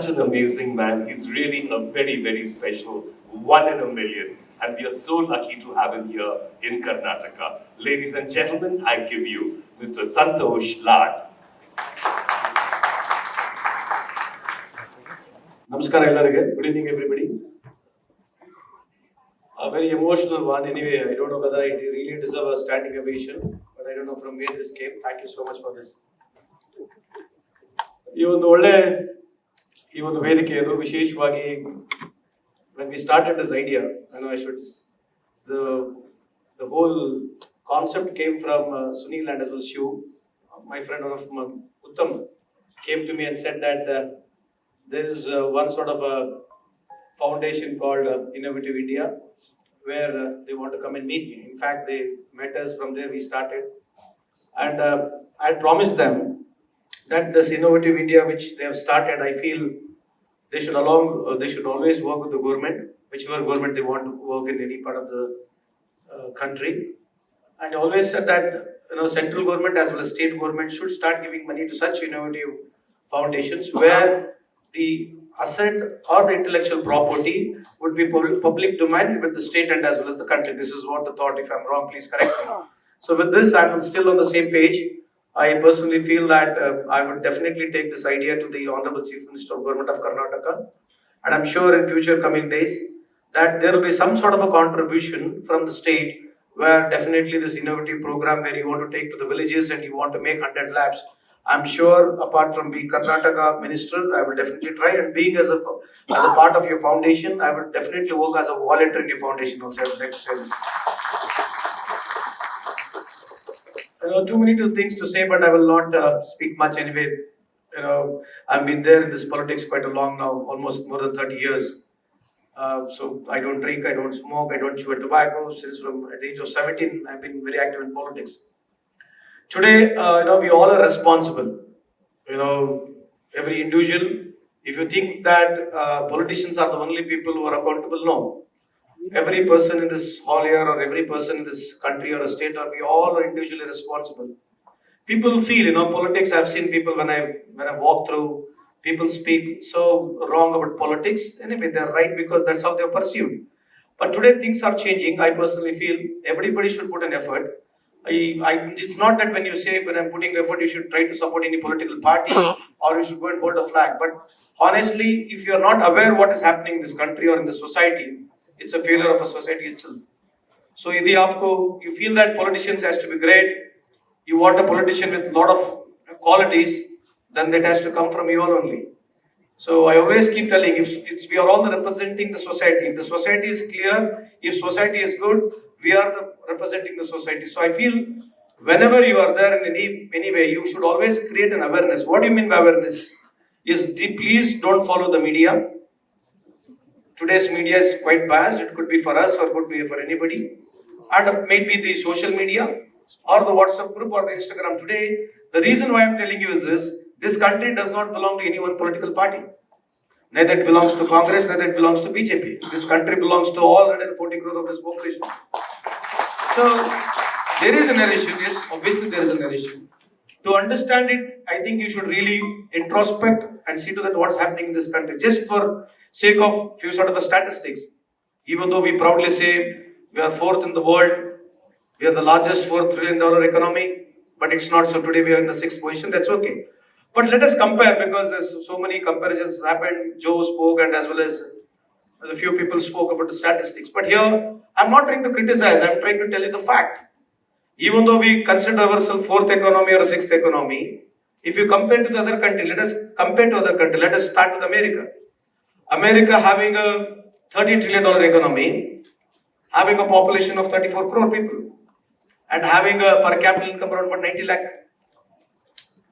such an amazing man. He's really a very, very special one in a million. And we are so lucky to have him here in Karnataka. Ladies and gentlemen, I give you Mr. Santosh Lad. Namaskar ellarige. Good evening everybody. A very emotional one anyway. I don't know whether I really deserve a standing ovation, but I don't know from where this came. Thank you so much for this. ಈ ಒಂದು ವೇದಿಕೆ ಅದು ವಿಶೇಷವಾಗಿ when we started this idea, the whole concept came from Sunil and as well Shiv, my friend one of Uttam came to me and said that there is one sort of a foundation called Innovative India where they want to come and meet me. In fact, they met us, from there we started, and I promised them that this Innovative India which they have started, I feel they should always work with the government, whichever government they want to work in any part of the country. And I always said that central government as well as state government should start giving money to such innovative foundations where the asset or the intellectual property would be public domain with the state and as well as the country. This is what the thought. If I'm wrong, please correct me. So with this, I'm still on the same page. I personally feel that I would definitely take this idea to the Honorable Chief Minister of Government of Karnataka, and I'm sure in future coming days that there will be some sort of a contribution from the state where definitely this innovative program where you want to take to the villages and you want to make 100 labs. I'm sure apart from being Karnataka Minister, I will definitely try, and being as a part of your foundation, I will definitely work as a volunteer in your foundation also. I would like to say this. Too many things to say, but I will not speak much anyway. I've been there in this politics quite a long now, almost more than 30 years. So I don't drink, I don't smoke, I don't chew tobacco. Since from at the age of 17, I've been very active in politics. Today, we all are responsible. Every individual. If you think that politicians are the only people who are accountable, no. Every person in this hall here, or every person in this country or a state, or we all are individually responsible. People feel, politics. I've seen people when I walk through, people speak so wrong about politics. Anyway, they're right because that's how they're perceived. But today things are changing. I personally feel everybody should put an effort. It's not that when you say when I'm putting effort, you should try to support any political party or you should go and hold a flag. But honestly, if you are not aware what is happening in this country or in the society, it's a failure of a society itself. So, you feel that politicians has to be great, you want a politician with a lot of qualities, then that has to come from you all only. So I always keep telling, we are all representing the society. If the society is clear, if society is good, we are representing the society. So I feel whenever you are there in any way, you should always create an awareness. What do you mean by awareness? Please don't follow the media. Today's media is quite biased. It could be for us or could be for anybody. And maybe the social media or the WhatsApp group or the Instagram. Today, the reason why I'm telling you is this country does not belong to any one political party. Neither it belongs to Congress, neither it belongs to BJP. This country belongs to all 140 crores of this population. So, there is a narration, yes, obviously there is a narration. To understand it, I think you should really introspect and see to that what's happening in this country. Just for sake of few sort of statistics, even though we proudly say we are fourth in the world, we are the largest $4 trillion economy, but it's not. So today we are in the 6th position. That's okay. But let us compare, because there's so many comparisons happened. Joe spoke, and as well as a few people spoke about the statistics. But here, I'm not trying to criticize. I'm trying to tell you the fact. Even though we consider ourselves 4th economy or 6th economy, if you compare to the other country, let us compare to other country. Let us start with America. America having a $30 trillion economy, having a population of 34 crore people, and having a per capita income around about 90 lakh.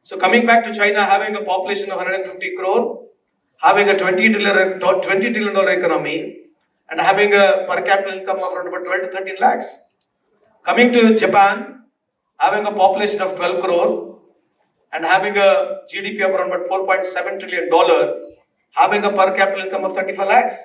So coming back to China, having a population of 150 crore, having a $20 trillion economy, and having a per capita income of around about 12 to 13 lakhs. Coming to Japan, having a population of 12 crore, and having a GDP of around about $4.7 trillion, having a per capita income of 35 lakhs.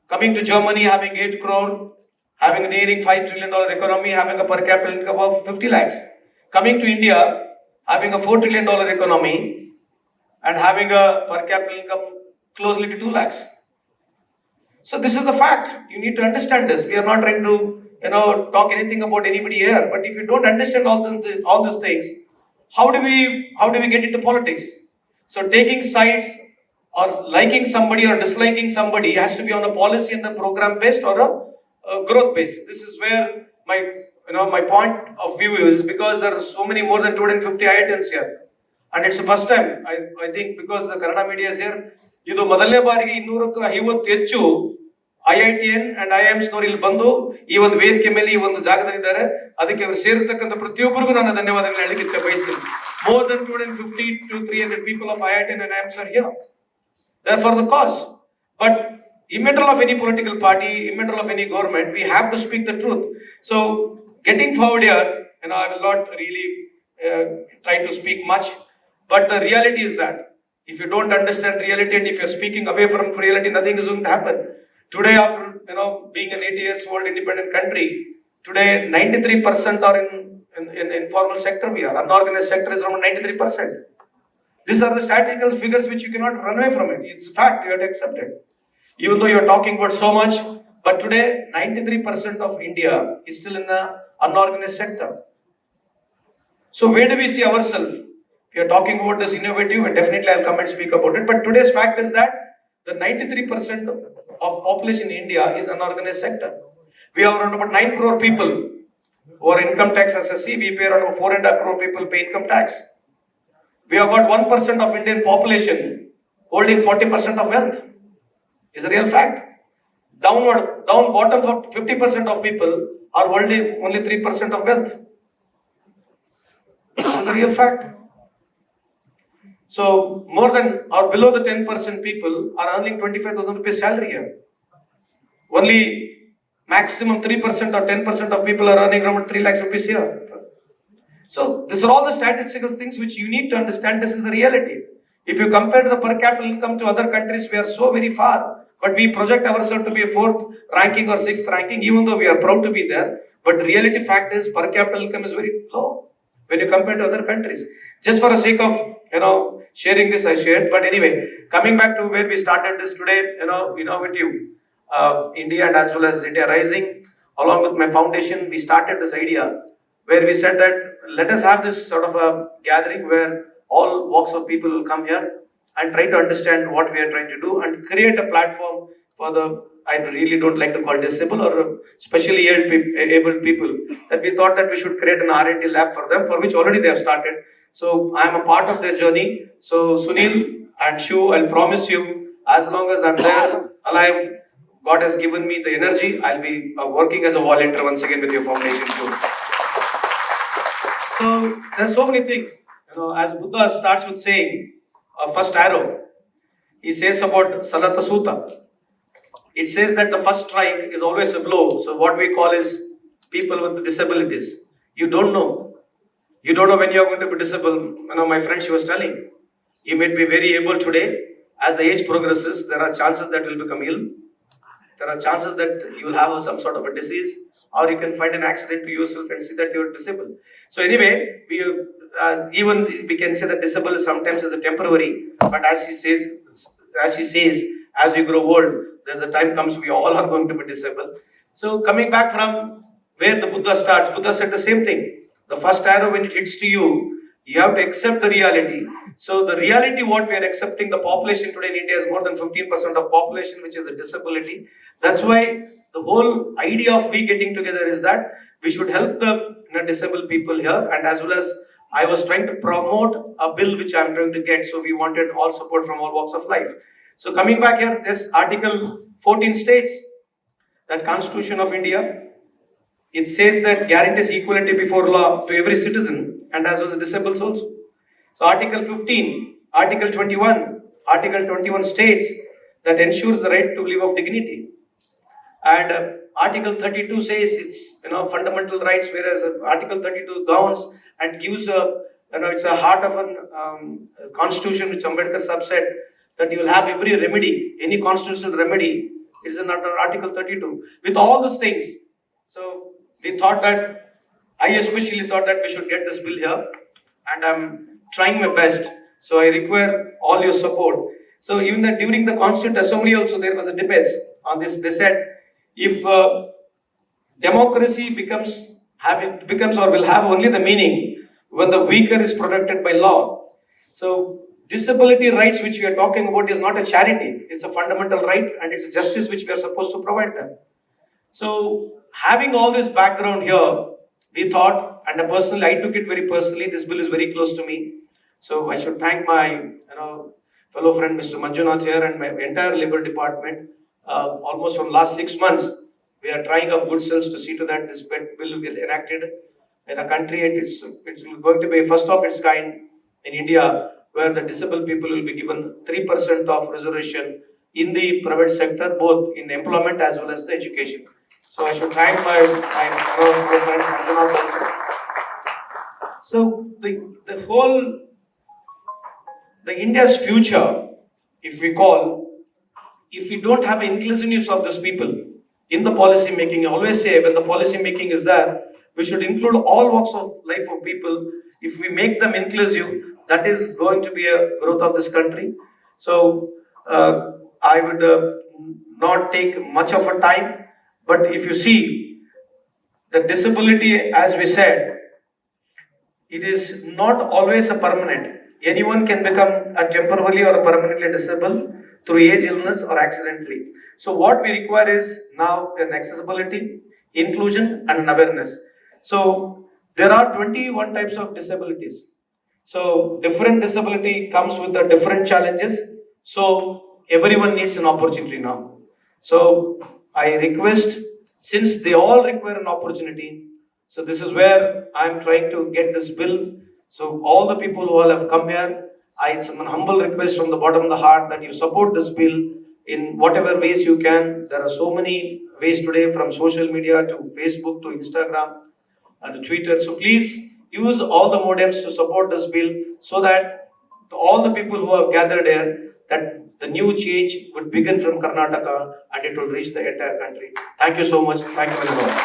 Coming to Germany, having 8 crore, having nearing $5 trillion economy, having a per capita income of 50 lakhs. Coming to India, having a $4 trillion economy and having a per capita income closely to 2 lakhs. So this is the fact. You need to understand this. We are not trying to, talk anything about anybody here. But if you don't understand all these things, how do we get into politics? So taking sides or liking somebody or disliking somebody has to be on a policy and a program based or a growth based. This is where my point of view is, because there are so many more than 250 IITs here, and it's the first time I think, because the Kannada media is here. ಇದು ಮೊದಲನೇ ಬಾರಿಗೆ 250 ಹೆಚ್ಚು IITN and IIMs ನವರು ಇಲ್ಲಿ ಬಂದು ಈ ಒಂದು ವೇದಿಕೆ ಮೇಲೆ ಈ ಒಂದು ಜಾಗದಲ್ಲಿದ್ದಾರೆ. ಅದಕ್ಕೆ ಅವರು ಸೇರಿರ್ತಕ್ಕಂಥ ಪ್ರತಿಯೊಬ್ಬರಿಗೂ ನಾನು ಧನ್ಯವಾದಗಳನ್ನು ಹೇಳಲಿಕ್ಕೆ ಇಚ್ಛೆ ಬಯಸ್ತೀನಿ. More than 250 to 300 people of IITN and IIMs are here. They're for the cause. But in matter of any political party, in matter of any government, we have to speak the truth. So getting forward here, I will not really try to speak much, but the reality is that if you don't understand reality and if you're speaking away from reality, nothing is going to happen. Today, after being an 80 years old independent country, today 93% are in informal sector. We are unorganized sector is around 93%. These are the statistical figures which you cannot run away from it. It's a fact, you have to accept it. Even though you're talking about so much, but today 93% of India is still in the unorganized sector. So where do we see ourselves? We are talking about this innovative, and definitely I'll come and speak about it. But today's fact is that the 93% of population in India is unorganized sector. We have around about 9 crore people who are income tax assessee. We pay around 4.5 crore people pay income tax. We have got 1% of Indian population holding 40% of wealth. Is a real fact. Down bottom of 50% of people are holding only 3% of wealth. This is a real fact. So more than or below the 10% people are earning 25,000 rupees salary here. Only maximum 3% or 10% of people are earning around 3 lakhs rupees here. So these are all the statistical things which you need to understand. This is the reality. If you compare the per capita income to other countries, we are so very far. But we project ourselves to be a 4th ranking or 6th ranking, even though we are proud to be there. But the reality fact is per capita income is very low when you compare to other countries. Just for the sake of sharing this, I shared. But anyway, coming back to where we started this today, Innov8 India and as well as India Rising, along with my foundation, we started this idea where we said that let us have this sort of a gathering where all walks of people will come here and try to understand what we are trying to do and create a platform for the, I really don't like to call disabled or specially able people, that we thought that we should create an R&D lab for them, for which already they have started. So I am a part of their journey. So Sunil and Shu, I'll promise you, as long as I'm there alive, God has given me the energy, I'll be working as a volunteer once again with your foundation too. So there's so many things. As Buddha starts with saying, first arrow, he says about Salata Sutta. It says that the first strike is always a blow. So what we call is people with disabilities. You don't know when you are going to be disabled. My friend, she was telling, you may be very able today. As the age progresses, there are chances that you will become ill. There are chances that you will have some sort of a disease, or you can find an accident to yourself and see that you are disabled. So anyway, even we can say that disabled sometimes is a temporary, but as she says, as we grow old, there's a time comes we all are going to be disabled. So coming back from where the Buddha starts, Buddha said the same thing. The first arrow, when it hits to you, you have to accept the reality. So the reality what we are accepting, the population today in India is more than 15% of population which is a disability. That's why the whole idea of we getting together is that we should help the disabled people here, and as well as I was trying to promote a bill which I'm trying to get. So we wanted all support from all walks of life. So coming back here, this Article 14 states that Constitution of India, it says that guarantees equality before law to every citizen and as well as disabled also. So Article 15, Article 21 states that ensures the right to live of dignity. And Article 32 says it's fundamental rights, whereas Article 32 governs and gives it's a heart of a constitution which Ambedkar sub said that you will have every remedy, any constitutional remedy is in Article 32. With all these things, so we thought that, I especially thought that we should get this bill here, and I'm trying my best. So I require all your support. So even that during the Constituent Assembly also there was a debate on this. They said if democracy becomes or will have only the meaning when the weaker is protected by law. So disability rights which we are talking about is not a charity, it's a fundamental right and it's a justice which we are supposed to provide them. So having all this background here, we thought, and personally I took it very personally, this bill is very close to me. So I should thank my fellow friend Mr. Manjunath here and my entire Labour department. Almost from last 6 months, we are trying our good selves to see to that this bill will get enacted in a country. It's going to be first of its kind in India, where the disabled people will be given 3% of reservation in the private sector, both in employment as well as the education. So I should thank my friend Manjunath. So the India's future, if we don't have inclusiveness of these people in the policy making, I always say when the policy making is there, we should include all walks of life of people. If we make them inclusive, that is going to be a growth of this country. So I would not take much of a time, but if you see the disability, as we said, it is not always a permanent. Anyone can become a temporarily or a permanently disabled through age, illness or accidentally. So what we require is now an accessibility, inclusion and an awareness. So there are 21 types of disabilities. So different disability comes with the different challenges. So everyone needs an opportunity now. So I request, since they all require an opportunity, so this is where I am trying to get this bill. So all the people who all have come here, it's a humble request from the bottom of the heart that you support this bill in whatever ways you can. There are so many ways today, from social media to Facebook to Instagram and to Twitter. So please use all the modems to support this bill, so that all the people who have gathered here, that the new change would begin from Karnataka and it will reach the entire country. Thank you so much. Thank you very much.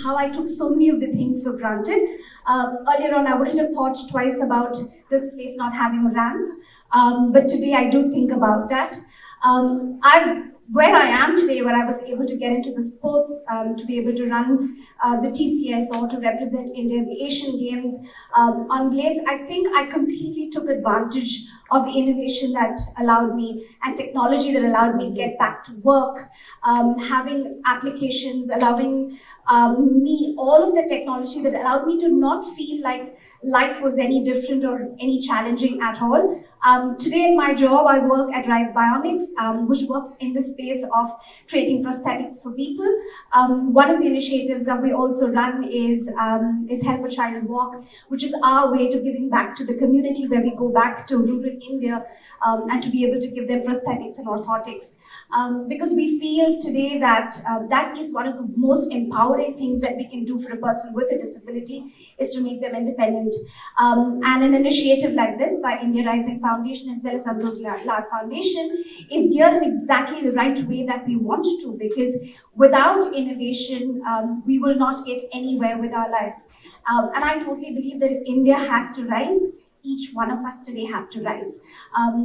How I took so many of the things for granted. Earlier on, I wouldn't have thought twice about this place not having a ramp, but today I do think about that. Where I am today, where I was able to get into the sports, to be able to run the TCS or to represent India in the Asian Games on blades, I think I completely took advantage of the innovation that allowed me and technology that allowed me to get back to work, having applications, allowing me all of the technology that allowed me to not feel like life was any different or any challenging at all. Today in my job, I work at Rise Bionics, which works in the space of creating prosthetics for people. One of the initiatives that we also run is Help a Child Walk, which is our way to giving back to the community, where we go back to rural India and to be able to give them prosthetics and orthotics. Because we feel today that that is one of the most empowering things that we can do for a person with a disability, is to make them independent. And an initiative like this by India Rising Foundation as well as Santosh Foundation is geared in exactly the right way that we want to, because without innovation, we will not get anywhere with our lives. And I totally believe that if India has to rise, each one of us today have to rise.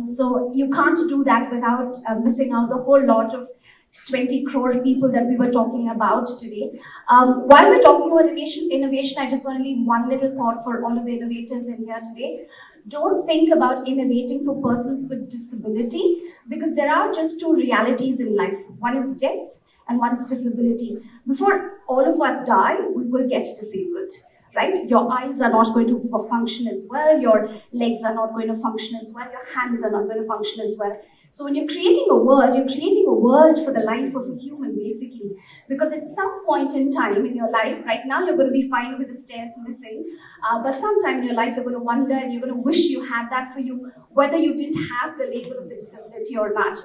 So you can't do that without missing out the whole lot of 20 crore people that we were talking about today. While we're talking about innovation, I just want to leave one little thought for all of the innovators in here today. Don't think about innovating for persons with disability, because there are just two realities in life. One is death and one is disability. Before all of us die, we will get disabled. Right? Your eyes are not going to function as well, your legs are not going to function as well, your hands are not going to function as well. So when you're creating a world, you're creating a world for the life of a human, basically. Because at some point in time in your life, right now you're going to be fine with the stairs missing, but sometime in your life you're going to wonder and you're going to wish you had that for you, whether you didn't have the label of the disability or not.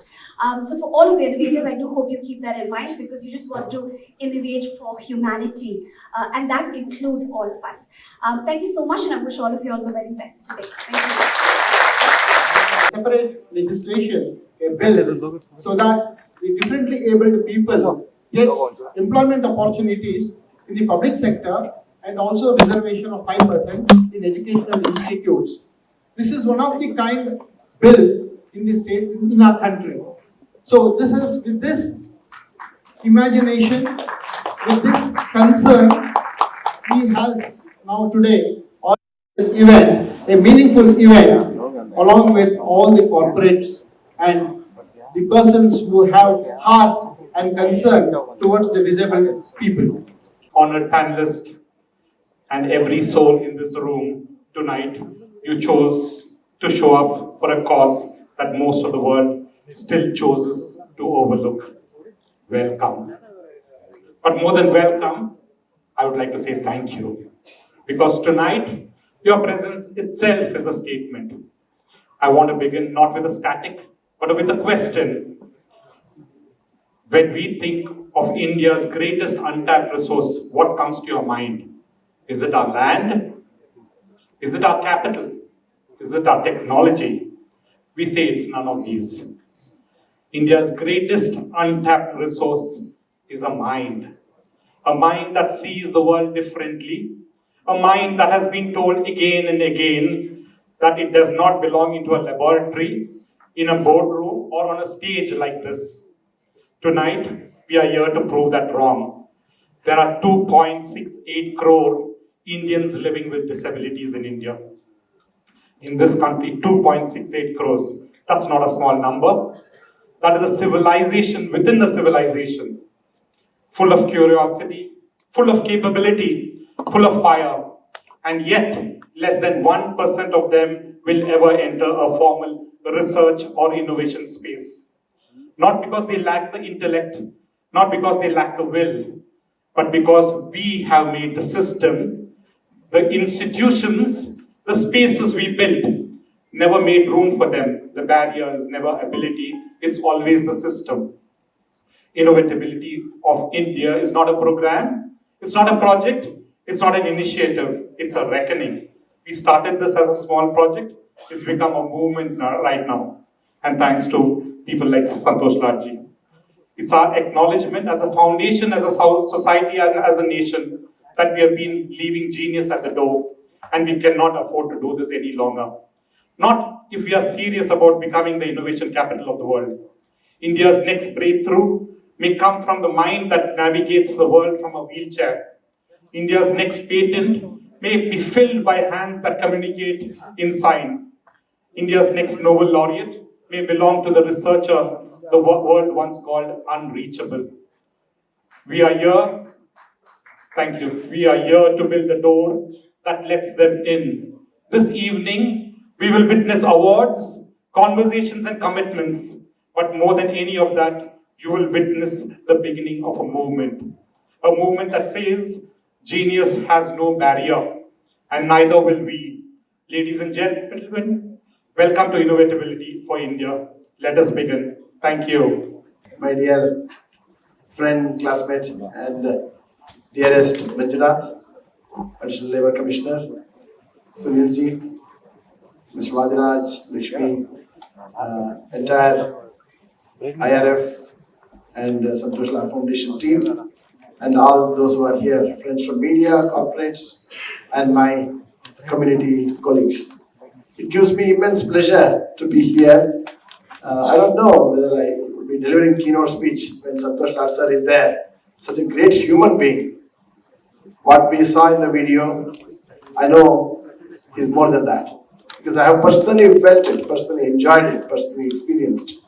So for all of the innovators, I do hope you keep that in mind, because you just want to innovate for humanity, and that includes all of us. Thank you so much, and I wish all of you all the very best today. Thank you. Separate legislation, a bill, so that the differently abled people get employment opportunities in the public sector and also reservation of 5% in educational institutes. This is one of the kind bill in the state, in our country. So this is, with this imagination, with this concern, he has now today event, a meaningful event, along with all the corporates and the persons who have heart and concern towards the disabled people. Honored panelist and every soul in this room tonight, you chose to show up for a cause that most of the world still chooses to overlook. Welcome. But more than welcome, I would like to say thank you. Because tonight, your presence itself is a statement. I want to begin not with a static, but with a question. When we think of India's greatest untapped resource, what comes to your mind? Is it our land? Is it our capital? Is it our technology? We say it's none of these. India's greatest untapped resource is a mind that sees the world differently, a mind that has been told again and again that it does not belong into a laboratory, in a boardroom, or on a stage like this. Tonight, we are here to prove that wrong. There are 2.68 crore Indians living with disabilities in India. In this country, 2.68 crores. That's not a small number. That is a civilization within the civilization, full of curiosity, full of capability, full of fire, and yet less than 1% of them will ever enter a formal research or innovation space. Not because they lack the intellect, not because they lack the will, but because we have made the system, the institutions, the spaces we built, never made room for them. The barrier is never ability, it's always the system. Innovability of India is not a program, it's not a project, it's not an initiative, it's a reckoning. We started this as a small project, it's become a movement right now. And thanks to people like Santosh Larji. It's our acknowledgement as a foundation, as a society, and as a nation, that we have been leaving genius at the door, and we cannot afford to do this any longer. Not if we are serious about becoming the innovation capital of the world. India's next breakthrough may come from the mind that navigates the world from a wheelchair. India's next patent may be filled by hands that communicate in sign. India's next Nobel laureate may belong to the researcher the world once called unreachable. We are here, thank you, we are here to build the door that lets them in. This evening, we will witness awards, conversations and commitments, but more than any of that, you will witness the beginning of a movement that says genius has no barrier, and neither will we. Ladies and gentlemen, welcome to Innovability for India. Let us begin. Thank you. My dear friend, classmate, and dearest Manjunath, Additional Labour Commissioner, Sunilji, Mr. Vadiraj, Lakshmi, entire IRF and Santosh Lal Foundation team, and all those who are here, friends from media, corporates, and my community colleagues. It gives me immense pleasure to be here. I don't know whether I would be delivering keynote speech when Santosh Lal sir is there. Such a great human being. What we saw in the video, I know he's more than that. Because I have personally felt it, personally enjoyed it, personally experienced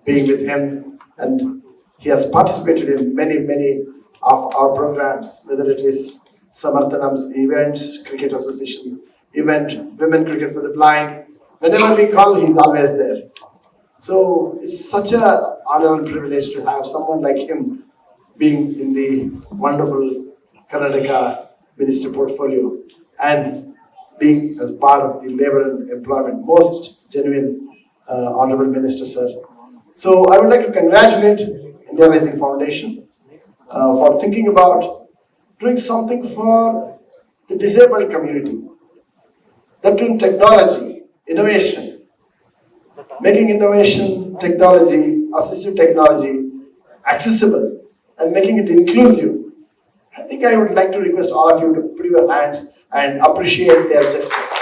being with him, and he has participated in many of our programs, whether it is Samarthanam's events, Cricket Association event, Women Cricket for the Blind. Whenever we call, he's always there. So it's such an honor and privilege to have someone like him being in the wonderful Karnataka minister portfolio and being as part of the labor and employment. Most genuine, honorable minister, sir. So I would like to congratulate India Rising Foundation for thinking about doing something for the disabled community. That in technology, innovation, making innovation, technology, assistive technology accessible and making it inclusive I think I would like to request all of you to put your hands and appreciate their gesture.